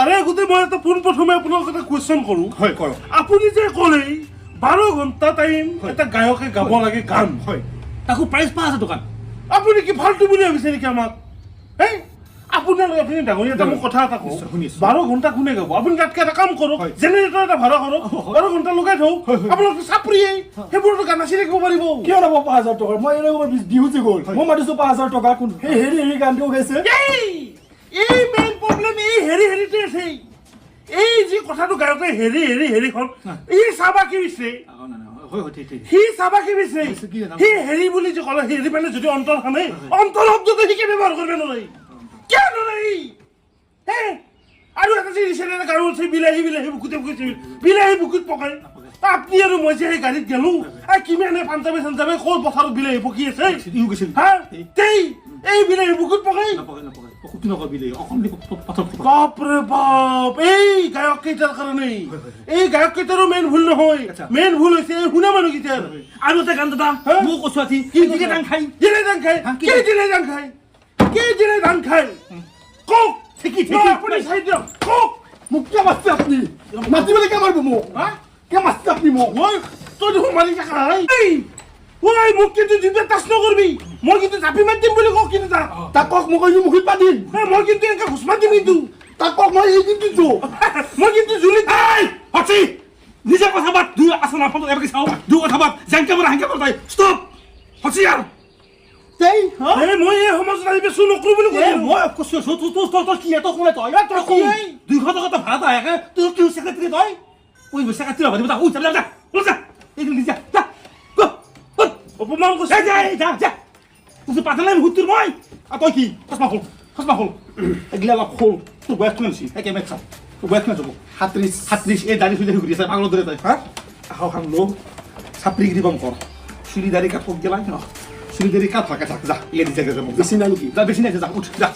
আৰে গোটে মই এটা পোন প্ৰথমে আপোনাক এটা কোৱেশ্চন কৰোঁ হয় কৰক আপুনি যে ক'লেই 12 ঘণ্টা টাইম এটা গায়কে গাব লাগে গান হয় তাকো প্ৰাইচ 5,000 টকা আপুনি কি ফাল্টু বুলি ভাবিছে নেকি আমাক হেই আপুনি ডাঙৰীয়া এটা মোক কথা এটা কওঁ 12 ঘণ্টা কোনে গাব আপুনি তাতকে এটা কাম কৰক জেনেৰেটৰ এটা ভাড়া কৰক 12 ঘণ্টা লগাই থওক আপোনাক চাপৰিয়ে সেইবোৰতো গান নাচি থাকিব পাৰিব কিয় নাপাব 5,000 টকা মই এনে বিহু যে গ'ল মই মাতিছো 5,000 টকা কোন সেই হেৰি গানটো গাইছে এই মেইন প্ৰব্লেম এই হেৰিতে আছে এই যে কথাটো গায়কে হেৰিখন এই চাবা কি বিছে সি চাবা কি বিছে সি হেৰি বুলি যে ক'লে হেৰি মানে যদি অন্তৰ খানে অন্তৰ শব্দটো সি ব্যৱহাৰ কৰিব নোৱাৰে কিয় নোৱাৰে হে আৰু এটা যে ৰিচেণ্ট গাড়ী আছে বিলাহী বুকুত পকাই আপনি আৰু মই যে সেই গাড়ীত গেলো কিমানে পাঞ্জাবে ক'ত পথাৰত বিলাহী পকি আছে হা এই বিলাহী বুকুত পকাই বাপৰে বাপ এই গায়ক কেইটাৰ কাৰণে এই গায়ক কেইটাৰো মেইন ভুল নহয় মেইন ভুল হৈছে এই শুনা মানুহ কেইটাৰ আৰু এটা গান দাদা মোক কৈছো আতি কি ধান খাই দিলে ধান খাই কক ঠিকি আপুনি চাই দিয়ক কক মোক কিয় মাতিছে আপুনি মাতিবলৈ কিয় মাৰিব মোক কিয় মাতিছে আপুনি মোক তই দেখোন মাৰি থাকা ঐ মোক কিন্তু দিবে টাচ নকৰবি মই কিন্তু জাপি মাৰি দিম বুলি কওক কিন্তু তাক কওক মই কৈছো মুখত পাতিম মই কিন্তু এনেকে ঘোষ মাৰি দিম কিন্তু তাক কওক মই এই কিন্তু মই কিন্তু জুলিত হচি নিজে কথা বাদ দুই আসনা ফটো এবারে চাও দুই কথা বাদ জানকে বড় হাঙ্কে বড় স্টপ হচি यार তেই মই এই সমাজত আহিবে চু নকৰো বুলি এ মই কৈছো তো কি এত কোনে তই এত কোন 200 টাকা তো ভাড়া আগে তুই কি সেক্রেটারি তই ওই সেক্রেটারি ভাড়া দিবা ওই চল যা এই যা যা অপমান করছে যা তুই পাতলাই হুতুর মই আর তুই কি খসমা খোল এগলা লা খোল তুই বয়স কোন ছি একে মেছা তুই বয়স কোন যাব 37 এই দাড়ি সুলে ঘুরি আছে পাগল ধরে তাই হ্যাঁ হাও হাম লো সাপরি গিরি বম কর সিঁড়ি দাড়ি কাট গেলাই না সিঁড়ি দাড়ি কাট ফাঁকা যা ইয়ে দিতে যাবো বেশি না নাকি যা বেশি না যা উঠ যা